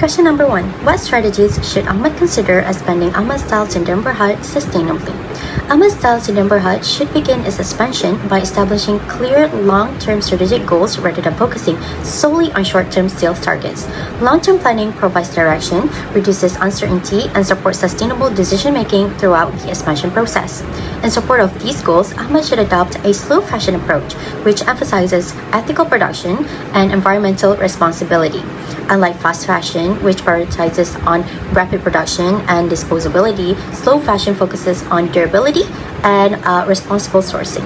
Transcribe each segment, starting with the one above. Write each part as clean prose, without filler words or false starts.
Question number 1. What strategies should Ahmad consider as spending Ahmad Style Sdn Bhd sustainably? Ahmad Style Sdn Bhd should begin its expansion by establishing clear long-term strategic goals rather than focusing solely on short-term sales targets. Long-term planning provides direction, reduces uncertainty, and supports sustainable decision-making throughout the expansion process. In support of these goals, Ahmad should adopt a slow fashion approach, which emphasizes ethical production and environmental responsibility. Unlike fast fashion, which prioritizes on rapid production and disposability, slow fashion focuses on durability and responsible sourcing.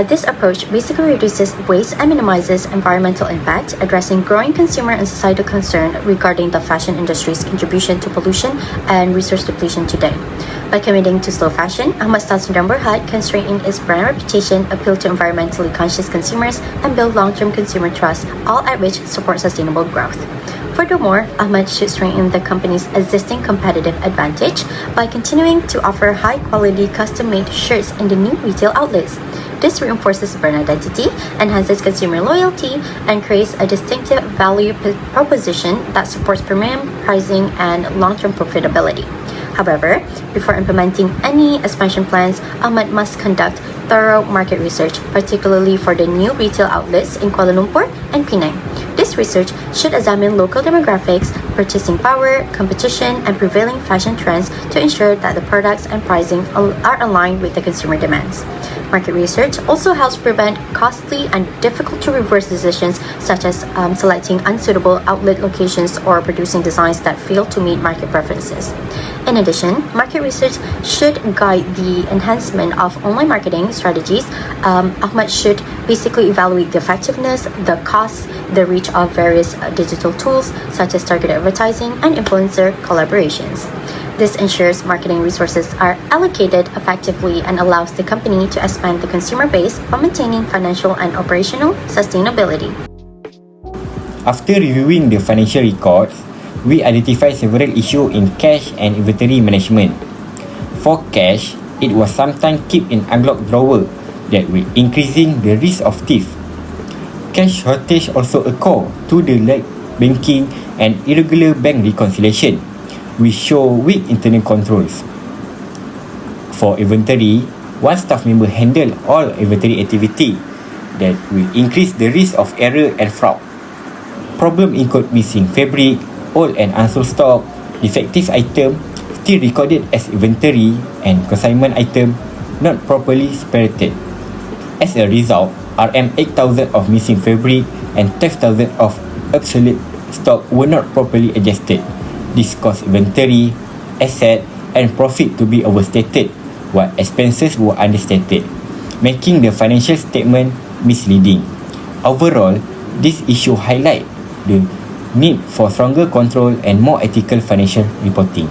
This approach basically reduces waste and minimizes environmental impact, addressing growing consumer and societal concern regarding the fashion industry's contribution to pollution and resource depletion today. By committing to slow fashion, Ahmad Style Sdn Bhd can strengthen its brand reputation, appeal to environmentally conscious consumers, and build long-term consumer trust, all at which support sustainable growth. Furthermore, Ahmad should strengthen the company's existing competitive advantage by continuing to offer high-quality custom-made shirts in the new retail outlets. This reinforces brand identity, enhances consumer loyalty, and creates a distinctive value proposition that supports premium pricing and long-term profitability. However, before implementing any expansion plans, Ahmad must conduct thorough market research, particularly for the new retail outlets in Kuala Lumpur and Penang. This research should examine local demographics, purchasing power, competition, and prevailing fashion trends to ensure that the products and pricing are aligned with the consumer demands. Market research also helps prevent costly and difficult-to-reverse decisions such as selecting unsuitable outlet locations or producing designs that fail to meet market preferences. In addition, market research should guide the enhancement of online marketing strategies. Ahmad should basically evaluate the effectiveness, the costs, the reach of various digital tools such as targeted advertising and influencer collaborations. This ensures marketing resources are allocated effectively and allows the company to expand the consumer base while maintaining financial and operational sustainability. After reviewing the financial records, we identified several issues in cash and inventory management. For cash, it was sometimes kept in unlocked drawer that will increasing the risk of theft. Cash shortage also occur to the lack banking and irregular bank reconciliation, which show weak internal controls. For inventory, one staff member handle all inventory activity that will increase the risk of error and fraud. Problem include missing fabric, old and unsold stock, defective item still recorded as inventory, and consignment item not properly separated. As a result, RM8,000 of missing fabric and 12,000 of obsolete stock were not properly adjusted. This caused inventory, asset, and profit to be overstated, while expenses were understated, making the financial statement misleading. Overall, this issue highlight the need for stronger control and more ethical financial reporting.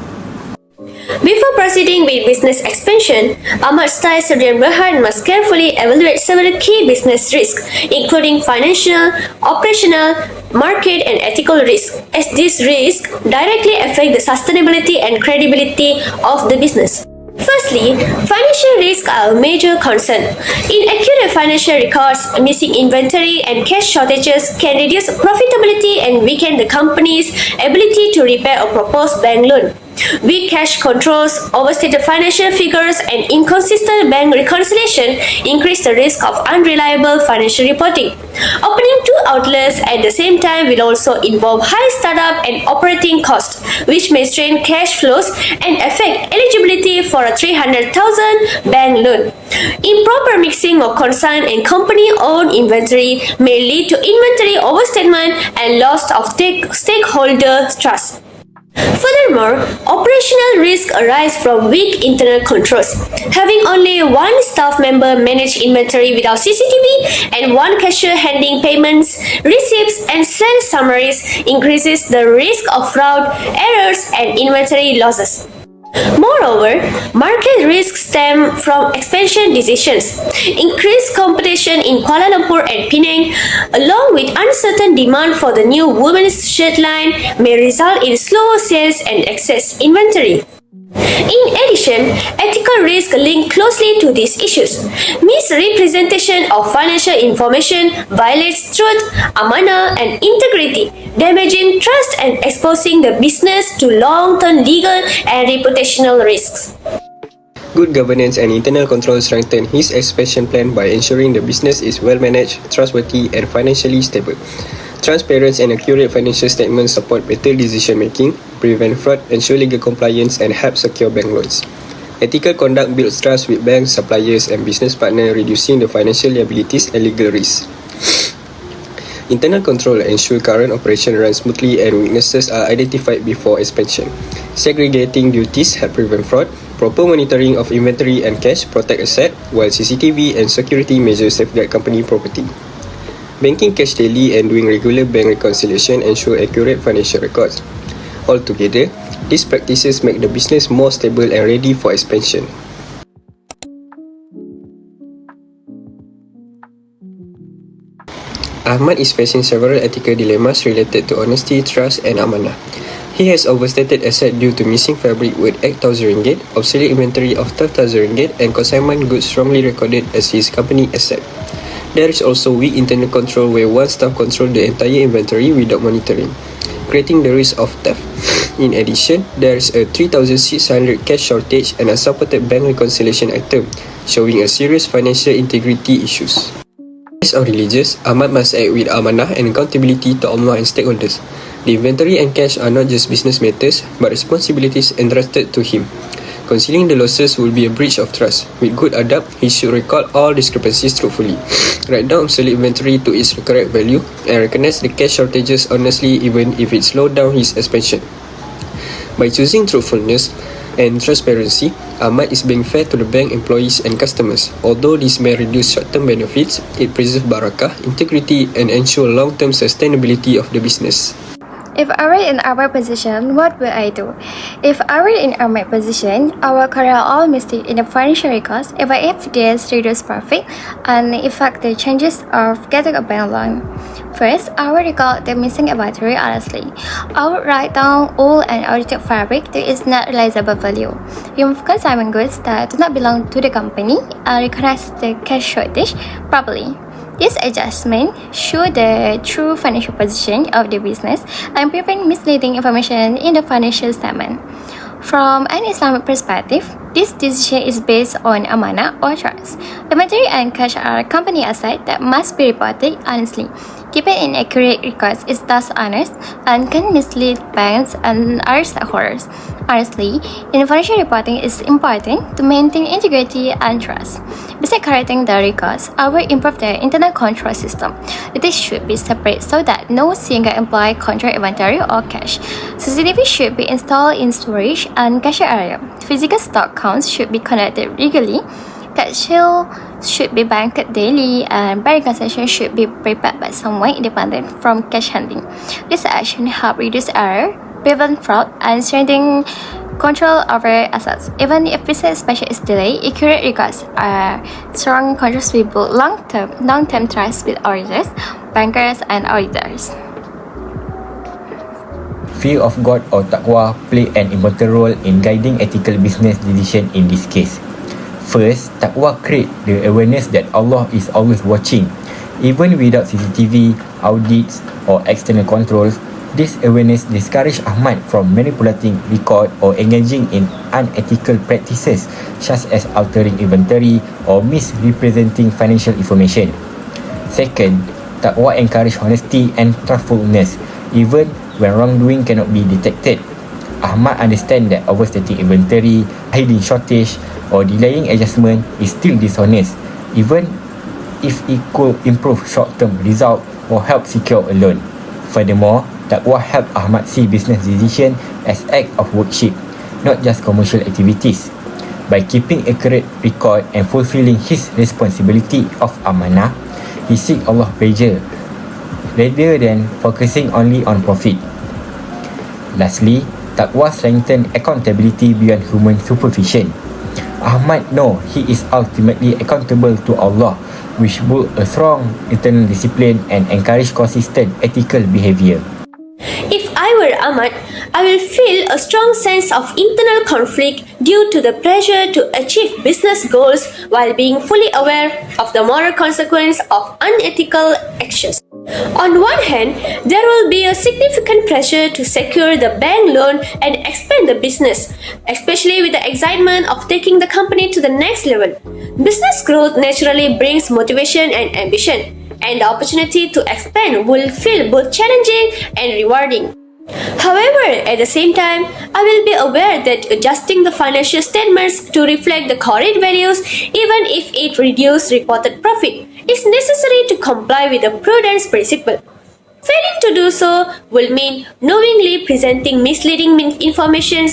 Before proceeding with business expansion, Ahmad Style Sdn Bhd must carefully evaluate several key business risks, including financial, operational, market, and ethical risks, as these risks directly affect the sustainability and credibility of the business. Firstly, financial risks are a major concern. Inaccurate financial records, missing inventory, and cash shortages can reduce profitability and weaken the company's ability to repay a proposed bank loan. Weak cash controls, overstated financial figures, and inconsistent bank reconciliation increase the risk of unreliable financial reporting. Opening two outlets at the same time will also involve high startup and operating costs, which may strain cash flows and affect eligibility for a 300,000 bank loan. Improper mixing of consigned and company-owned inventory may lead to inventory overstatement and loss of stakeholder trust. Furthermore, operational risks arise from weak internal controls. Having only one staff member manage inventory without CCTV and one cashier handling payments, receipts, and sales summaries increases the risk of fraud, errors, and inventory losses. Moreover, market risks stem from expansion decisions. Increased competition in Kuala Lumpur and Penang, along with uncertain demand for the new women's shirt line, may result in slower sales and excess inventory. In addition, ethical risk link closely to these issues. Misrepresentation of financial information violates truth, amanah, and integrity, damaging trust and exposing the business to long-term legal and reputational risks. Good governance and internal control strengthen his expansion plan by ensuring the business is well managed, trustworthy, and financially stable. Transparent and accurate financial statements support better decision making, prevent fraud, ensure legal compliance, and help secure bank loans. Ethical conduct builds trust with banks, suppliers, and business partners, reducing the financial liabilities and legal risks. Internal control ensure current operation runs smoothly and weaknesses are identified before expansion. Segregating duties help prevent fraud. Proper monitoring of inventory and cash protect asset, while CCTV and security measures safeguard company property. Banking cash daily and doing regular bank reconciliation ensure accurate financial records. Altogether, these practices make the business more stable and ready for expansion. Ahmad is facing several ethical dilemmas related to honesty, trust, and amanah. He has overstated asset due to missing fabric worth 8,000 ringgit, obsolete inventory of 12,000 ringgit, and consignment goods strongly recorded as his company asset. There is also weak internal control where one staff controls the entire inventory without monitoring, creating the risk of theft. In addition, there is a 3,600 cash shortage and unsupported bank reconciliation item, showing a serious financial integrity issues. As on religious, Ahmad must act with amanah and accountability to Allah and stakeholders. The inventory and cash are not just business matters, but responsibilities entrusted to him. Concealing the losses will be a breach of trust. With good adab, he should record all discrepancies truthfully, write down obsolete inventory to its correct value, and recognize the cash shortages honestly even if it slowed down his expansion. By choosing truthfulness and transparency, Ahmad is being fair to the bank employees and customers. Although this may reduce short-term benefits, it preserves barakah, integrity, and ensure long-term sustainability of the business. If I were in our position, what would I do? If I were in our position, I will correct all mistakes in the financial records, if this reduce profit, and effect the changes of getting a bank loan. First, I will record the missing inventory honestly. I would write down all unaudited fabric that is not realizable value. Remove consignment goods that do not belong to the company and recognize the cash shortage properly. This adjustment shows the true financial position of the business and prevent misleading information in the financial statement. From an Islamic perspective, this decision is based on amanah or trust. Inventory and cash are company assets that must be reported honestly. Keeping inaccurate records is thus honest and can mislead banks and other stakeholders. Honestly, financial reporting is important to maintain integrity and trust. Besides correcting the records, I will improve the internal control system. This should be separate so that no single employee control inventory or cash. CCTV should be installed in storage and cashier area. Physical stock counts should be conducted regularly. Cash should be banked daily, and bank reconciliation should be prepared by someone independent from cash handling. This action help reduce error, prevent fraud, and strengthen control over assets. Even if business expansion is delayed, accurate records are strong controls will build long-term trust with auditors, bankers, and auditors. Fear of God or taqwa play an important role in guiding ethical business decision in this case. First, taqwa creates the awareness that Allah is always watching. Even without CCTV, audits, or external controls, this awareness discourages Ahmad from manipulating record or engaging in unethical practices such as altering inventory or misrepresenting financial information. Second, taqwa encourages honesty and truthfulness even when wrongdoing cannot be detected. Ahmad understands that overstating inventory, hiding shortage, or delaying adjustment is still dishonest, even if it could improve short-term result or help secure a loan. Furthermore, taqwa help Ahmad see business decision as act of worship, not just commercial activities. By keeping accurate record and fulfilling his responsibility of amanah, he seek Allah's pleasure rather than focusing only on profit. Lastly, taqwa strengthens accountability beyond human supervision. Ahmad knows he is ultimately accountable to Allah, which builds a strong internal discipline and encourage consistent ethical behavior. If I were Ahmad, I will feel a strong sense of internal conflict due to the pressure to achieve business goals while being fully aware of the moral consequence of unethical actions. On one hand, there will be a significant pressure to secure the bank loan and expand the business, especially with the excitement of taking the company to the next level. Business growth naturally brings motivation and ambition, and the opportunity to expand will feel both challenging and rewarding. However, at the same time, I will be aware that adjusting the financial statements to reflect the correct values, even if it reduces reported profit, is necessary to comply with the prudence principle. Failing to do so will mean knowingly presenting misleading information,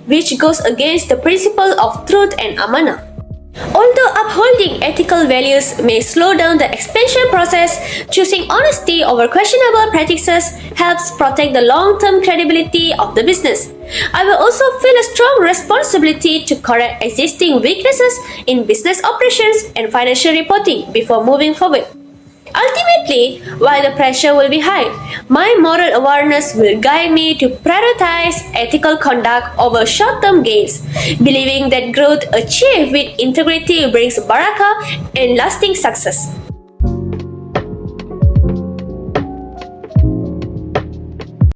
which goes against the principle of truth and amanah. Although upholding ethical values may slow down the expansion process, choosing honesty over questionable practices helps protect the long-term credibility of the business. I will also feel a strong responsibility to correct existing weaknesses in business operations and financial reporting before moving forward. Ultimately, while the pressure will be high, my moral awareness will guide me to prioritize ethical conduct over short-term gains, believing that growth achieved with integrity brings barakah and lasting success.